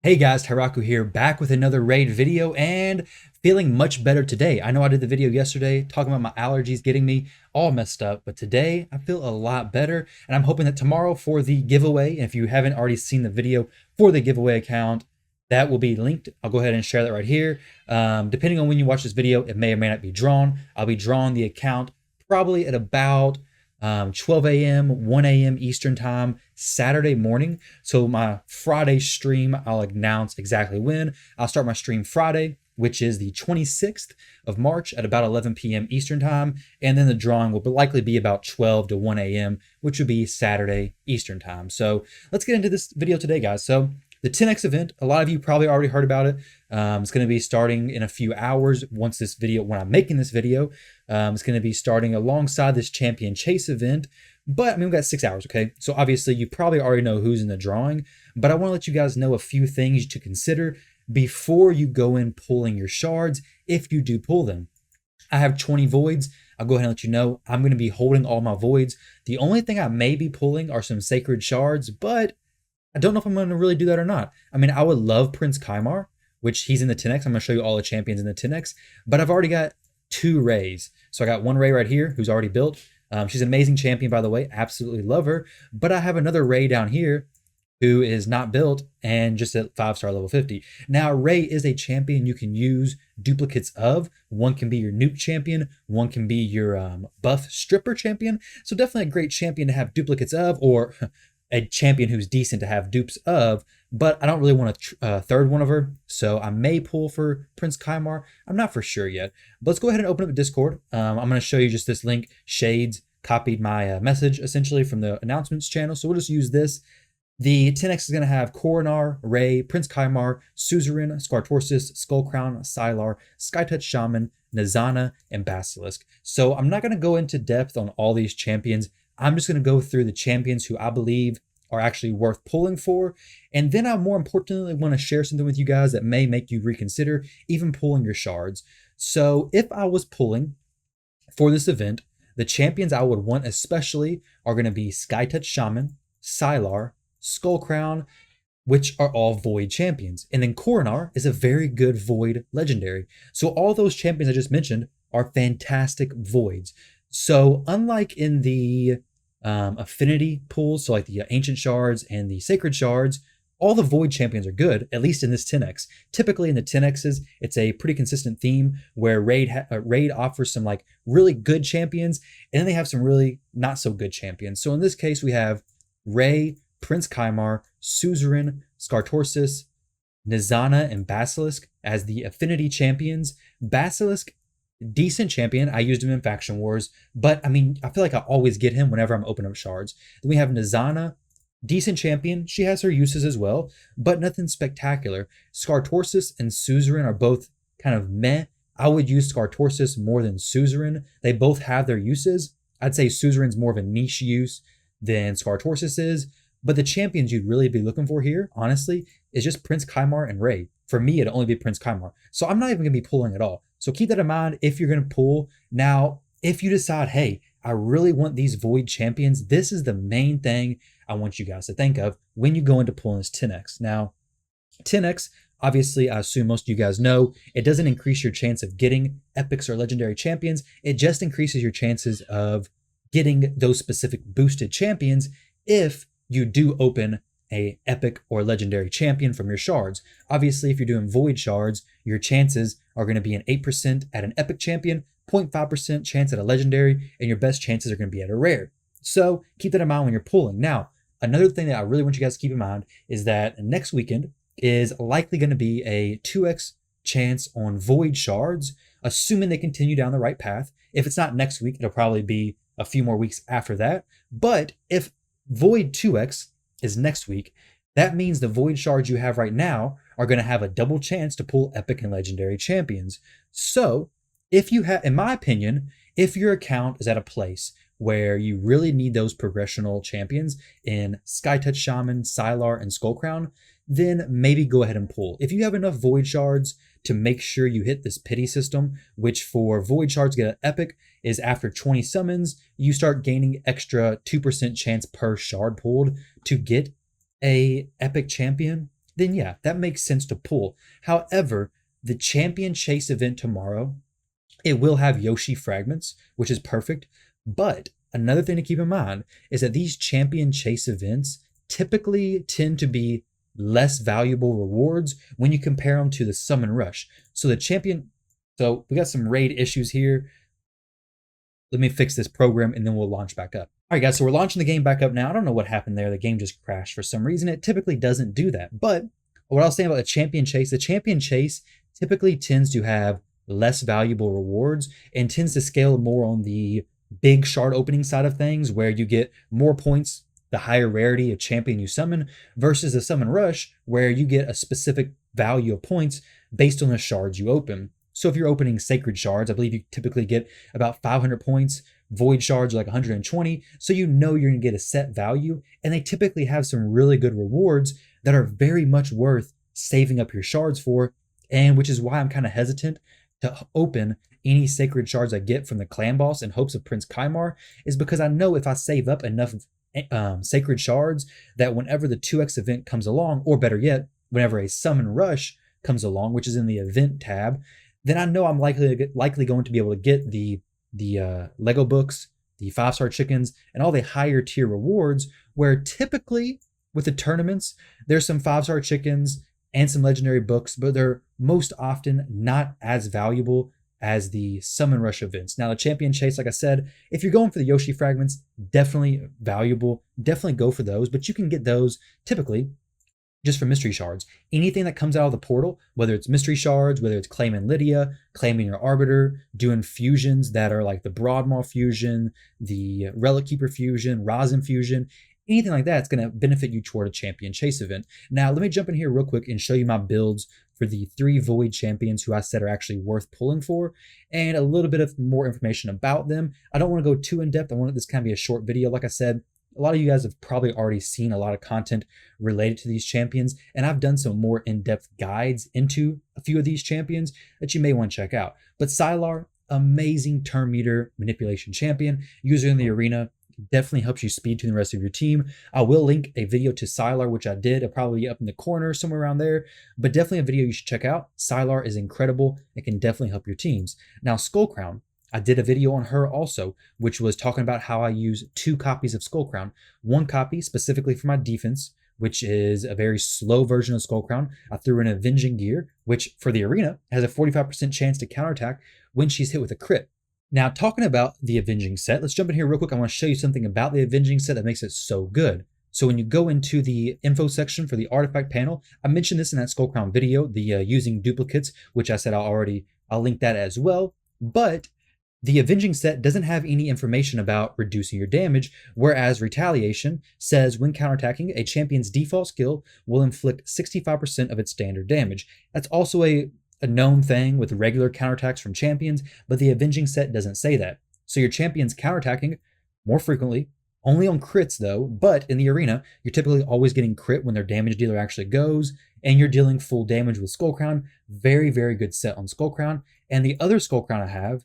Hey guys, Tyrauku here, back with another raid video and feeling much better today. I know I did the video yesterday talking about my allergies getting me all messed up, but today I feel a lot better and I'm hoping that tomorrow for the giveaway, and if you haven't already seen the video for the giveaway account, that will be linked. I'll go ahead and share that right here. Depending on when you watch this video, it may or may not be drawn. I'll be drawing the account probably at about 12 a.m., 1 a.m. Eastern time, Saturday morning. So my Friday stream, I'll announce exactly when. I'll start my stream Friday, which is the 26th of March at about 11 p.m. Eastern time. And then the drawing will likely be about 12 to 1 a.m., which would be Saturday Eastern time. So let's get into this video today, guys. So the 10X event, a lot of you probably already heard about it. It's going to be starting in a few hours when I'm making this video. It's going to be starting alongside this champion chase event. But I mean, we've got 6 hours, okay? So obviously you probably already know who's in the drawing, but I want to let you guys know a few things to consider before you go in pulling your shards, if you do pull them. I have 20 voids. I'll go ahead and let you know I'm going to be holding all my voids. The only thing I may be pulling are some sacred shards, but I don't know if I'm going to really do that or not. I mean, I would love Prince Kymar, which he's in the 10X. I'm going to show you all the champions in the 10X, but I've already got 2 Rays. So I got one Ray right here who's already built. She's an amazing champion, by the way. Absolutely love her. But I have another Ray down here who is not built and just at 5-star level 50. Now, Ray is a champion you can use duplicates of. One can be your nuke champion. One can be your buff stripper champion. So definitely a great champion to have duplicates of, or a champion who's decent to have dupes of, but I don't really want a third one of her, so I may pull for Prince Kymar. I'm not for sure yet, but let's go ahead and open up a Discord. I'm going to show you just this link. Shades copied my message essentially from the announcements channel, so we'll just use this. The 10X is going to have Coronar, Ray, Prince Kymar, Suzerain, Scartorsis, Skullcrown, Psylar, Skytouched Shaman, Nizana, and Basilisk. So I'm not going to go into depth on all these champions. I'm just going to go through the champions who I believe are actually worth pulling for. And then I more importantly want to share something with you guys that may make you reconsider even pulling your shards. So if I was pulling for this event, the champions I would want especially are going to be Skytouched Shaman, Psylar, Skullcrown, which are all void champions. And then Coronar is a very good void legendary. So all those champions I just mentioned are fantastic voids. So unlike in the affinity pools, so like the ancient shards and the sacred shards, all the void champions are good, at least in this 10X. Typically in the 10Xs, it's a pretty consistent theme where Raid offers some like really good champions, and then they have some really not so good champions. So in this case, we have Ray, Prince Kymar, Suzerain, Scartorsis, Nizana, and Basilisk as the affinity champions. Basilisk, decent champion. I used him in Faction Wars, but I mean, I feel like I always get him whenever I'm opening up shards. Then we have Nizana, decent champion. She has her uses as well, but nothing spectacular. Scartorsis and Suzerain are both kind of meh. I would use Scartorsis more than Suzerain. They both have their uses. I'd say Suzerain's more of a niche use than Scartorsis is, but the champions you'd really be looking for here, honestly, is just Prince Kymar and Ray. For me, it'd only be Prince Kymar. So I'm not even going to be pulling at all. So keep that in mind if you're going to pull. Now, if you decide, hey, I really want these void champions, this is the main thing I want you guys to think of when you go into pulling this 10X. Now, 10X, obviously, I assume most of you guys know, it doesn't increase your chance of getting epics or legendary champions. It just increases your chances of getting those specific boosted champions if you do open a epic or legendary champion from your shards. Obviously, if you're doing void shards, your chances are going to be an 8% at an epic champion, 0.5% chance at a legendary, and your best chances are going to be at a rare. So keep that in mind when you're pulling. Now, another thing that I really want you guys to keep in mind is that next weekend is likely going to be a 2x chance on void shards, assuming they continue down the right path. If it's not next week, it'll probably be a few more weeks after that. But if void 2x is next week, that means the void shards you have right now are going to have a double chance to pull epic and legendary champions. So if you have, in my opinion, if your account is at a place where you really need those progressional champions in Skytouched Shaman, Psylar, and Skullcrown, then maybe go ahead and pull. If you have enough void shards to make sure you hit this pity system, which for void shards get an epic, is after 20 summons, you start gaining extra 2% chance per shard pulled to get a epic champion. then yeah, that makes sense to pull. However, the champion chase event tomorrow, it will have Yoshi fragments, which is perfect. But another thing to keep in mind is that these champion chase events typically tend to be less valuable rewards when you compare them to the summon rush. So we got some raid issues here. Let me fix this program and then we'll launch back up. All right, guys, so we're launching the game back up now. I don't know what happened there. The game just crashed for some reason. It typically doesn't do that. But what I was saying about the champion chase typically tends to have less valuable rewards and tends to scale more on the big shard opening side of things, where you get more points the higher rarity of champion you summon, versus the summon rush, where you get a specific value of points based on the shards you open. So if you're opening sacred shards, I believe you typically get about 500 points. Void shards are like 120. So you know you're going to get a set value, and they typically have some really good rewards that are very much worth saving up your shards for, and which is why I'm kind of hesitant to open any sacred shards I get from the clan boss in hopes of Prince Kymar, is because I know if I save up enough sacred shards that whenever the 2x event comes along, or better yet, whenever a summon rush comes along, which is in the event tab, then I know I'm likely going to be able to get the Lego books, the 5-star chickens, and all the higher tier rewards, where typically with the tournaments, there's some 5-star chickens and some legendary books, but they're most often not as valuable as the summon rush events. Now, the champion chase, like I said, if you're going for the Yoshi fragments, definitely valuable. Definitely go for those, but you can get those typically just for mystery shards. Anything that comes out of the portal, whether it's mystery shards, whether it's claiming Lydia, claiming your Arbiter, doing fusions that are like the Broadmaw fusion, the Relic Keeper fusion, Rosin fusion, anything like that, it's going to benefit you toward a champion chase event. Now, let me jump in here real quick and show you my builds for the 3 Void champions who I said are actually worth pulling for, and a little bit of more information about them. I don't want to go too in depth. I want this kind of be a short video. Like I said, a lot of you guys have probably already seen a lot of content related to these champions, and I've done some more in-depth guides into a few of these champions that you may want to check out. But Psylar, amazing turn meter manipulation champion, user in the arena, definitely helps you speed to the rest of your team. I will link a video to Psylar, which I did. It'll probably be up in the corner somewhere around there, but definitely a video you should check out. Psylar is incredible. It can definitely help your teams. Now, Skullcrown, I did a video on her also, which was talking about how I use 2 copies of Skullcrown. 1 copy specifically for my defense, which is a very slow version of Skullcrown. I threw in Avenging Gear, which for the arena has a 45% chance to counterattack when she's hit with a crit. Now, talking about the Avenging set, let's jump in here real quick. I want to show you something about the Avenging set that makes it so good. So when you go into the info section for the artifact panel, I mentioned this in that Skullcrown video, the using duplicates, which I said I'll link that as well. But the Avenging set doesn't have any information about reducing your damage, whereas Retaliation says when counterattacking, a champion's default skill will inflict 65% of its standard damage. That's also a known thing with regular counterattacks from champions, but the Avenging set doesn't say that. So your champion's counterattacking more frequently, only on crits though, but in the arena, you're typically always getting crit when their damage dealer actually goes, and you're dealing full damage with Skullcrown. Very, very good set on Skullcrown. And the other Skullcrown I have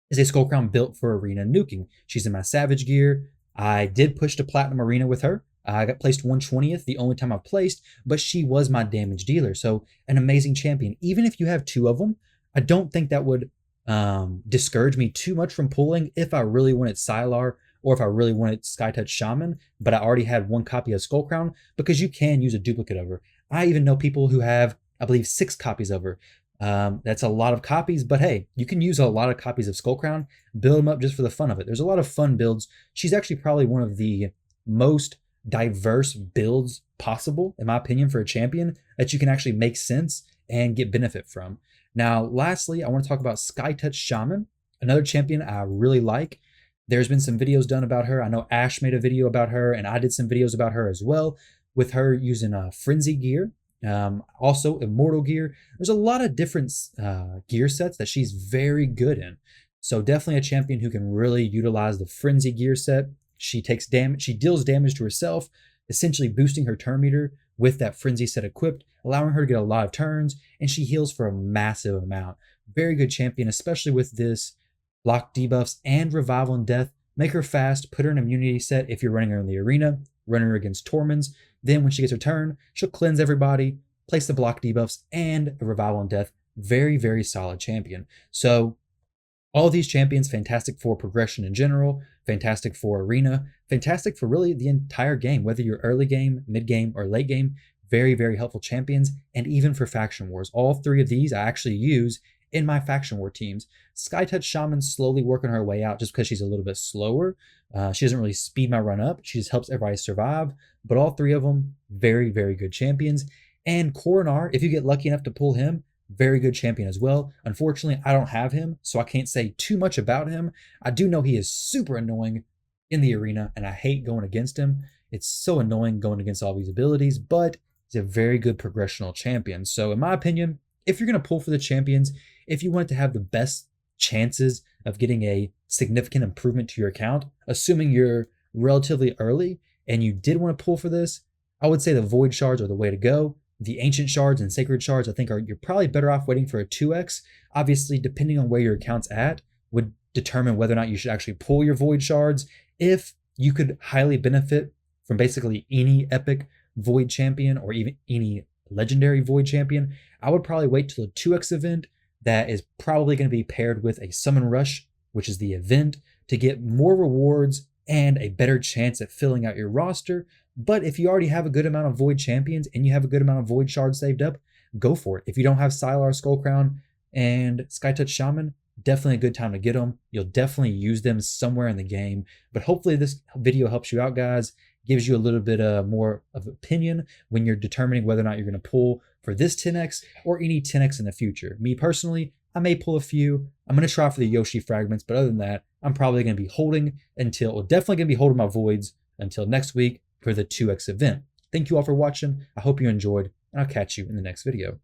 is a Skullcrown built for arena nuking. She's in my Savage gear. I did push to Platinum Arena with her. I got placed 120th, the only time I've placed, but she was my damage dealer. So an amazing champion. Even if you have 2 of them, I don't think that would discourage me too much from pulling if I really wanted Psylar or if I really wanted Skytouched Shaman, but I already had 1 copy of Skullcrown, because you can use a duplicate of her. I even know people who have, I believe, 6 copies of her. That's a lot of copies, but hey, you can use a lot of copies of Skullcrown, build them up just for the fun of it. There's a lot of fun builds. She's actually probably one of the most diverse builds possible, in my opinion, for a champion that you can actually make sense and get benefit from. Now, lastly, I want to talk about Skytouched Shaman, another champion I really like. There's been some videos done about her. I know Ash made a video about her, and I did some videos about her as well, with her using Frenzy gear, also Immortal gear. There's a lot of different gear sets that she's very good in. So definitely a champion who can really utilize the Frenzy gear set. She takes damage, she deals damage to herself, essentially boosting her turn meter with that Frenzy set equipped, allowing her to get a lot of turns, and she heals for a massive amount. Very good champion, especially with this block debuffs and revival and death. Make her fast, put her in immunity set if you're running her in the arena, running her against Torments. Then when she gets her turn, she'll cleanse everybody, place the block debuffs, and a revival and death. Very, very solid champion. So all these champions, fantastic for progression in general, fantastic for arena, fantastic for really the entire game, whether you're early game, mid game, or late game. Very, very helpful champions, and even for faction wars. All three of these I actually use in my faction war teams. Skytouched Shaman slowly working her way out just because she's a little bit slower. She doesn't really speed my run up. She just helps everybody survive. But all three of them, very, very good champions. And Coronar, if you get lucky enough to pull him, very good champion as well. Unfortunately, I don't have him, so I can't say too much about him. I do know he is super annoying in the arena, and I hate going against him. It's so annoying going against all these abilities, but he's a very good progressional champion. So in my opinion, if you're going to pull for the champions, if you want to have the best chances of getting a significant improvement to your account, assuming you're relatively early and you did want to pull for this, I would say the Void Shards are the way to go. The Ancient Shards and Sacred Shards, I think, you're probably better off waiting for a 2x. Obviously, depending on where your account's at, would determine whether or not you should actually pull your Void Shards. If you could highly benefit from basically any epic Void champion or even any legendary Void champion, I would probably wait till a 2x event that is probably going to be paired with a Summon Rush, which is the event, to get more rewards and a better chance at filling out your roster. But if you already have a good amount of Void champions and you have a good amount of Void Shards saved up, go for it. If you don't have Psylar, Skullcrown, and Skytouched Shaman, definitely a good time to get them. You'll definitely use them somewhere in the game. But hopefully this video helps you out, guys. Gives you a little bit more of opinion when you're determining whether or not you're going to pull for this 10x or any 10x in the future. Me personally, I may pull a few. I'm going to try for the Yoshi fragments, but other than that, I'm probably going to be holding definitely going to be holding my voids until next week for the 2x event. Thank you all for watching. I hope you enjoyed, and I'll catch you in the next video.